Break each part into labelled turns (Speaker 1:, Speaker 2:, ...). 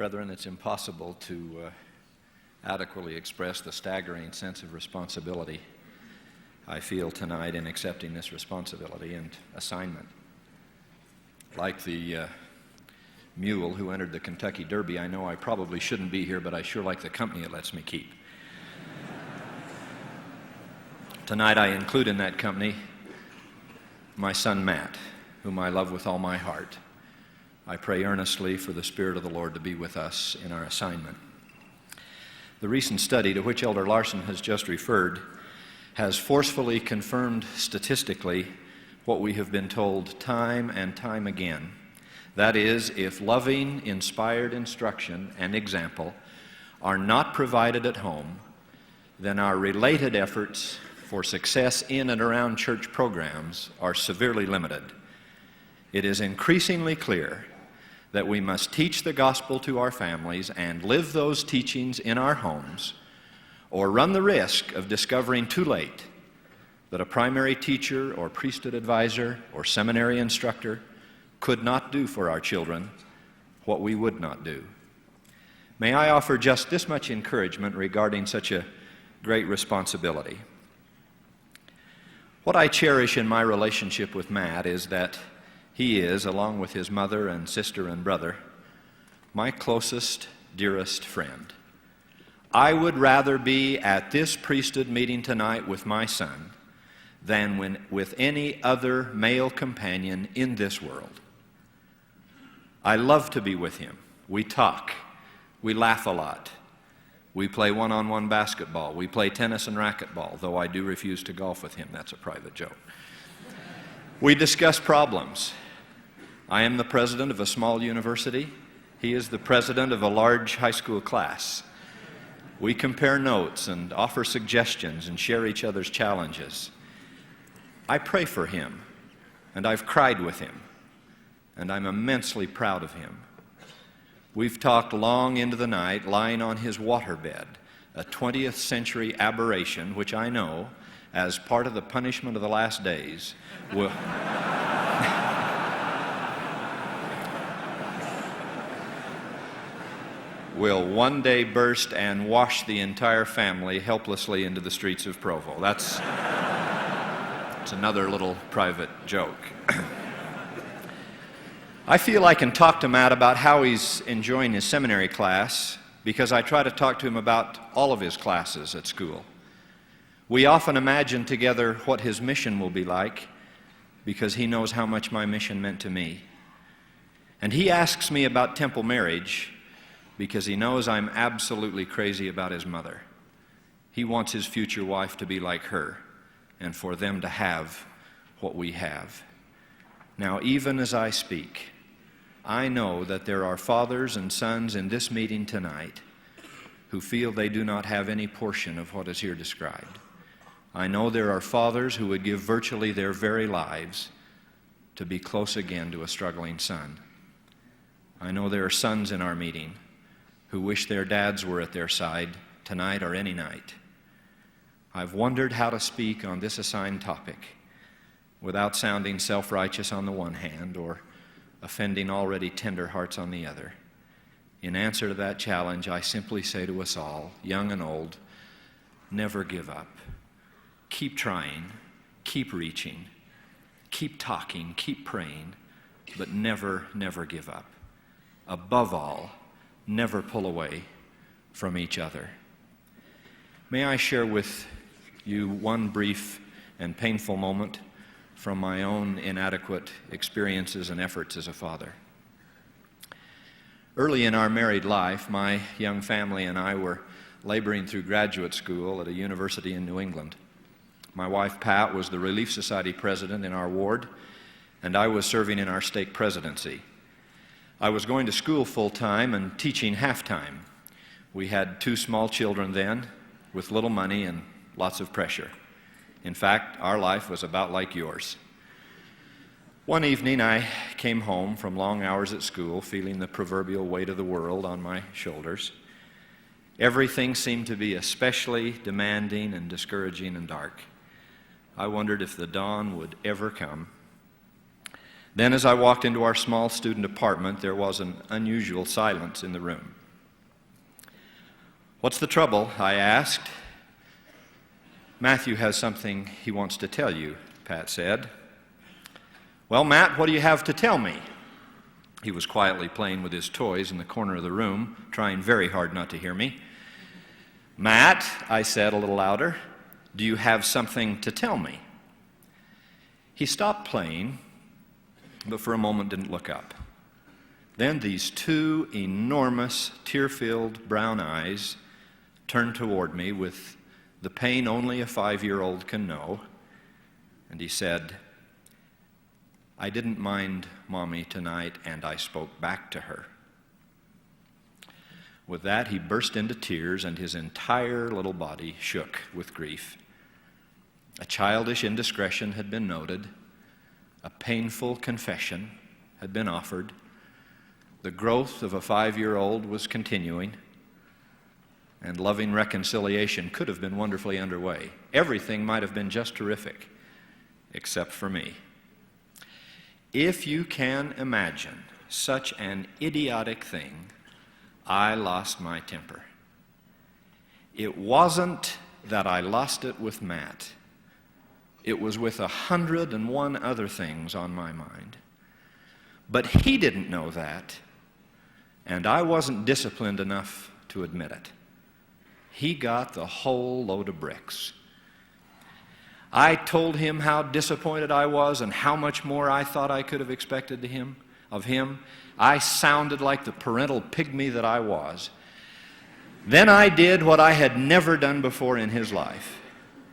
Speaker 1: Brethren, it's impossible to adequately express the staggering sense of responsibility I feel tonight in accepting this responsibility and assignment. Like the mule who entered the Kentucky Derby, I know I probably shouldn't be here, but I sure like the company it lets me keep. Tonight I include in that company my son Matt, whom I love with all my heart. I pray earnestly for the Spirit of the Lord to be with us in our assignment. The recent study to which Elder Larson has just referred has forcefully confirmed statistically what we have been told time and time again. That is, if loving, inspired instruction and example are not provided at home, then our related efforts for success in and around church programs are severely limited. It is increasingly clear that we must teach the gospel to our families and live those teachings in our homes, or run the risk of discovering too late that a primary teacher or priesthood advisor or seminary instructor could not do for our children what we would not do. May I offer just this much encouragement regarding such a great responsibility. What I cherish in my relationship with Matt is that he is, along with his mother and sister and brother, my closest, dearest friend. I would rather be at this priesthood meeting tonight with my son than with any other male companion in this world. I love to be with him. We talk. We laugh a lot. We play one-on-one basketball. We play tennis and racquetball, though I do refuse to golf with him. That's a private joke. We discuss problems. I am the president of a small university. He is the president of a large high school class. We compare notes and offer suggestions and share each other's challenges. I pray for him, and I've cried with him, and I'm immensely proud of him. We've talked long into the night, lying on his waterbed, a 20th century aberration which I know, as part of the punishment of the last days, will one day burst and wash the entire family helplessly into the streets of Provo. That's another little private joke. I feel I can talk to Matt about how he's enjoying his seminary class because I try to talk to him about all of his classes at school. We often imagine together what his mission will be like because he knows how much my mission meant to me. And he asks me about temple marriage because he knows I'm absolutely crazy about his mother. He wants his future wife to be like her and for them to have what we have. Now, even as I speak, I know that there are fathers and sons in this meeting tonight who feel they do not have any portion of what is here described. I know there are fathers who would give virtually their very lives to be close again to a struggling son. I know there are sons in our meeting who wish their dads were at their side tonight or any night. I've wondered how to speak on this assigned topic without sounding self-righteous on the one hand or offending already tender hearts on the other. In answer to that challenge, I simply say to us all, young and old, never give up. Keep trying, keep reaching, keep talking, keep praying, but never, never give up. Above all, never pull away from each other. May I share with you one brief and painful moment from my own inadequate experiences and efforts as a father. Early in our married life, my young family and I were laboring through graduate school at a university in New England. My wife, Pat, was the Relief Society president in our ward, and I was serving in our stake presidency. I was going to school full-time and teaching half-time. We had 2 small children then, with little money and lots of pressure. In fact, our life was about like yours. One evening, I came home from long hours at school, feeling the proverbial weight of the world on my shoulders. Everything seemed to be especially demanding and discouraging and dark. I wondered if the dawn would ever come. Then as I walked into our small student apartment, there was an unusual silence in the room. "What's the trouble?" I asked. "Matthew has something he wants to tell you," Pat said. "Well, Matt, what do you have to tell me?" He was quietly playing with his toys in the corner of the room, trying very hard not to hear me. "Matt," I said a little louder, "do you have something to tell me?" He stopped playing, but for a moment didn't look up. Then these two enormous, tear-filled brown eyes turned toward me with the pain only a 5-year-old can know, and he said, "I didn't mind Mommy tonight," and I spoke back to her. With that, he burst into tears, and his entire little body shook with grief. A childish indiscretion had been noted. A painful confession had been offered. The growth of a 5-year-old was continuing, and loving reconciliation could have been wonderfully underway. Everything might have been just terrific, except for me. If you can imagine such an idiotic thing, I lost my temper. It wasn't that I lost it with Matt. It was with 101 other things on my mind. But he didn't know that, and I wasn't disciplined enough to admit it. He got the whole load of bricks. I told him how disappointed I was and how much more I thought I could have expected of him. I sounded like the parental pygmy that I was. Then I did what I had never done before in his life.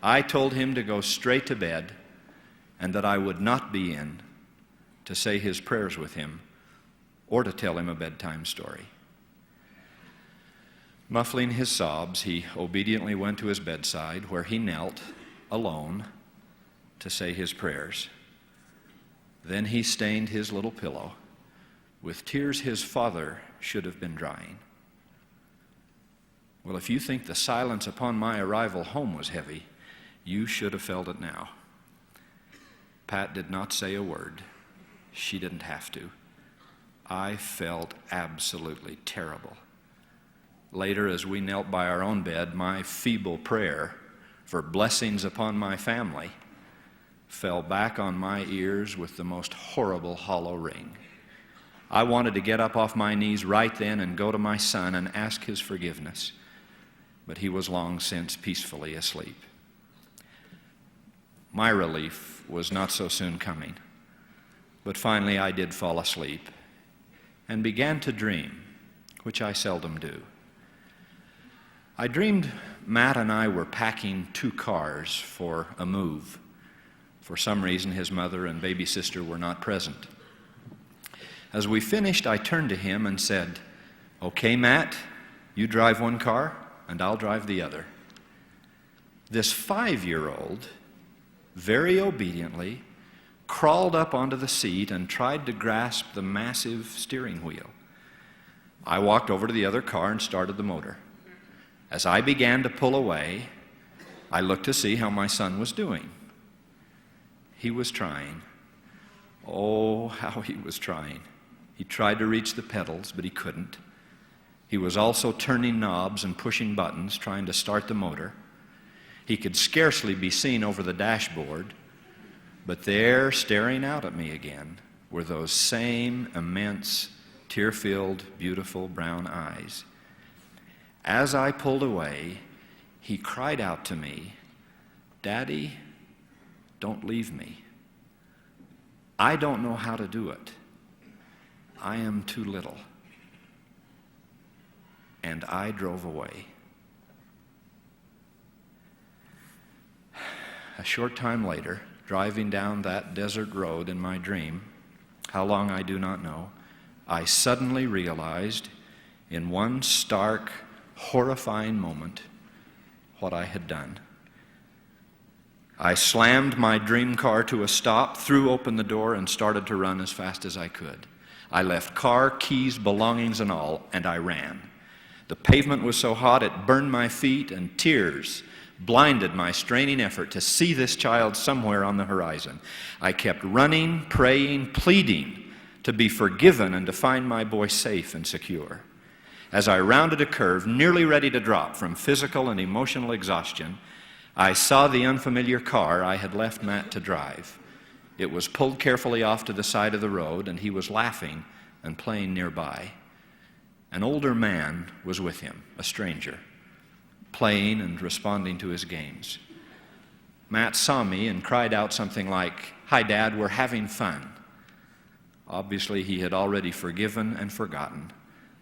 Speaker 1: I told him to go straight to bed and that I would not be in to say his prayers with him or to tell him a bedtime story. Muffling his sobs, he obediently went to his bedside where he knelt alone to say his prayers. Then he stained his little pillow with tears his father should have been drying. Well, if you think the silence upon my arrival home was heavy, you should have felt it now. Pat did not say a word. She didn't have to. I felt absolutely terrible. Later, as we knelt by our own bed, my feeble prayer for blessings upon my family fell back on my ears with the most horrible hollow ring. I wanted to get up off my knees right then and go to my son and ask his forgiveness, but he was long since peacefully asleep. My relief was not so soon coming, but finally I did fall asleep and began to dream, which I seldom do. I dreamed Matt and I were packing 2 cars for a move. For some reason, his mother and baby sister were not present. As we finished, I turned to him and said, "Okay, Matt, you drive 1 car and I'll drive the other." This 5-year-old very obediently crawled up onto the seat and tried to grasp the massive steering wheel. I walked over to the other car and started the motor. As I began to pull away, I looked to see how my son was doing. He was trying. Oh, how he was trying. He tried to reach the pedals, but he couldn't. He was also turning knobs and pushing buttons, trying to start the motor. He could scarcely be seen over the dashboard, but there, staring out at me again, were those same immense, tear-filled, beautiful brown eyes. As I pulled away, he cried out to me, "Daddy, don't leave me. I don't know how to do it. I am too little." And I drove away. A short time later, driving down that desert road in my dream, how long I do not know, I suddenly realized in one stark, horrifying moment what I had done. I slammed my dream car to a stop, threw open the door, and started to run as fast as I could. I left car, keys, belongings, and all, and I ran. The pavement was so hot it burned my feet, and tears blinded my straining effort to see this child somewhere on the horizon. I kept running, praying, pleading to be forgiven and to find my boy safe and secure. As I rounded a curve, nearly ready to drop from physical and emotional exhaustion, I saw the unfamiliar car I had left Matt to drive. It was pulled carefully off to the side of the road, and he was laughing and playing nearby. An older man was with him, a stranger, playing and responding to his games. Matt saw me and cried out something like, "Hi, Dad, we're having fun." Obviously, he had already forgiven and forgotten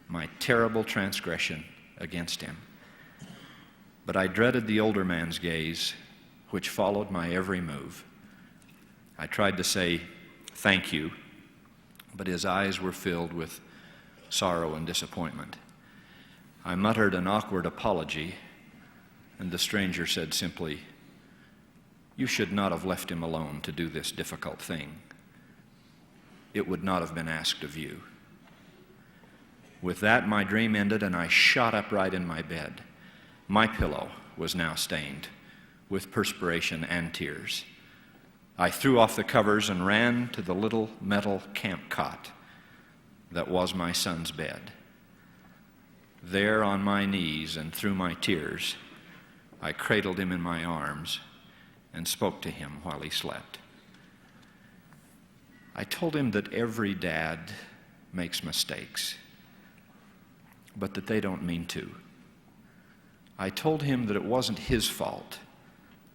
Speaker 1: my terrible transgression against him. But I dreaded the older man's gaze, which followed my every move. I tried to say, "Thank you," but his eyes were filled with sorrow and disappointment. I muttered an awkward apology, and the stranger said simply, "You should not have left him alone to do this difficult thing. It would not have been asked of you." With that, my dream ended, and I shot upright in my bed. My pillow was now stained with perspiration and tears. I threw off the covers and ran to the little metal camp cot that was my son's bed. There, on my knees and through my tears, I cradled him in my arms and spoke to him while he slept. I told him that every dad makes mistakes, but that they don't mean to. I told him that it wasn't his fault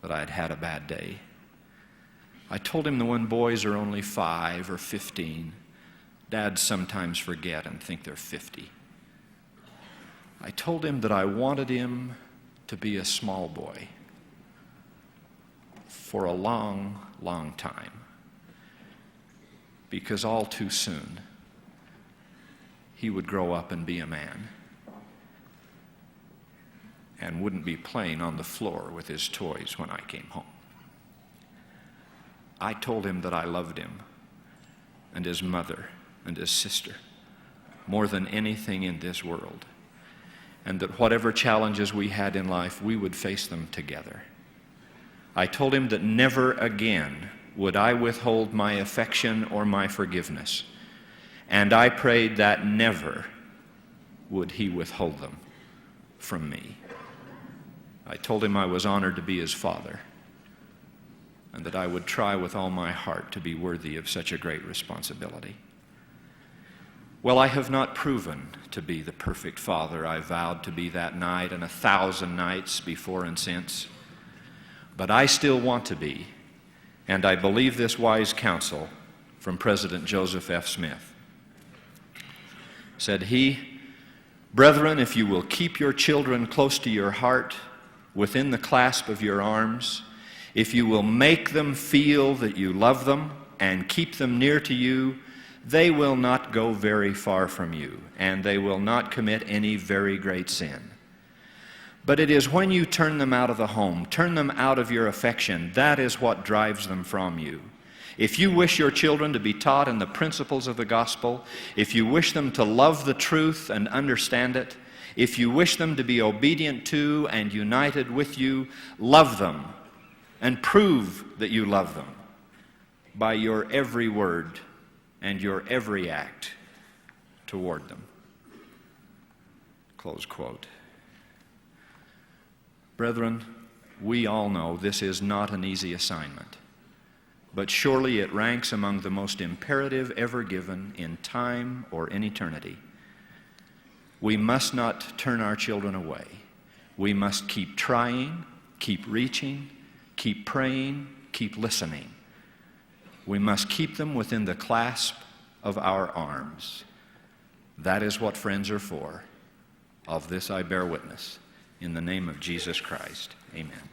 Speaker 1: that I had had a bad day. I told him that when boys are only 5 or 15, dads sometimes forget and think they're 50. I told him that I wanted him to be a small boy for a long, long time, because all too soon he would grow up and be a man and wouldn't be playing on the floor with his toys when I came home. I told him that I loved him and his mother and his sister more than anything in this world, and that whatever challenges we had in life, we would face them together. I told him that never again would I withhold my affection or my forgiveness, and I prayed that never would he withhold them from me. I told him I was honored to be his father, and that I would try with all my heart to be worthy of such a great responsibility. Well, I have not proven to be the perfect father I vowed to be that night and 1,000 nights before and since, but I still want to be, and I believe this wise counsel from President Joseph F. Smith. Said he, "Brethren, if you will keep your children close to your heart, within the clasp of your arms, if you will make them feel that you love them and keep them near to you, they will not go very far from you, and they will not commit any very great sin. But it is when you turn them out of the home, turn them out of your affection, that is what drives them from you. If you wish your children to be taught in the principles of the gospel, if you wish them to love the truth and understand it, if you wish them to be obedient to and united with you, love them and prove that you love them by your every word and your every act toward them." Close quote. Brethren, we all know this is not an easy assignment, but surely it ranks among the most imperative ever given in time or in eternity. We must not turn our children away. We must keep trying, keep reaching, keep praying, keep listening. We must keep them within the clasp of our arms. That is what friends are for. Of this I bear witness. In the name of Jesus Christ, amen.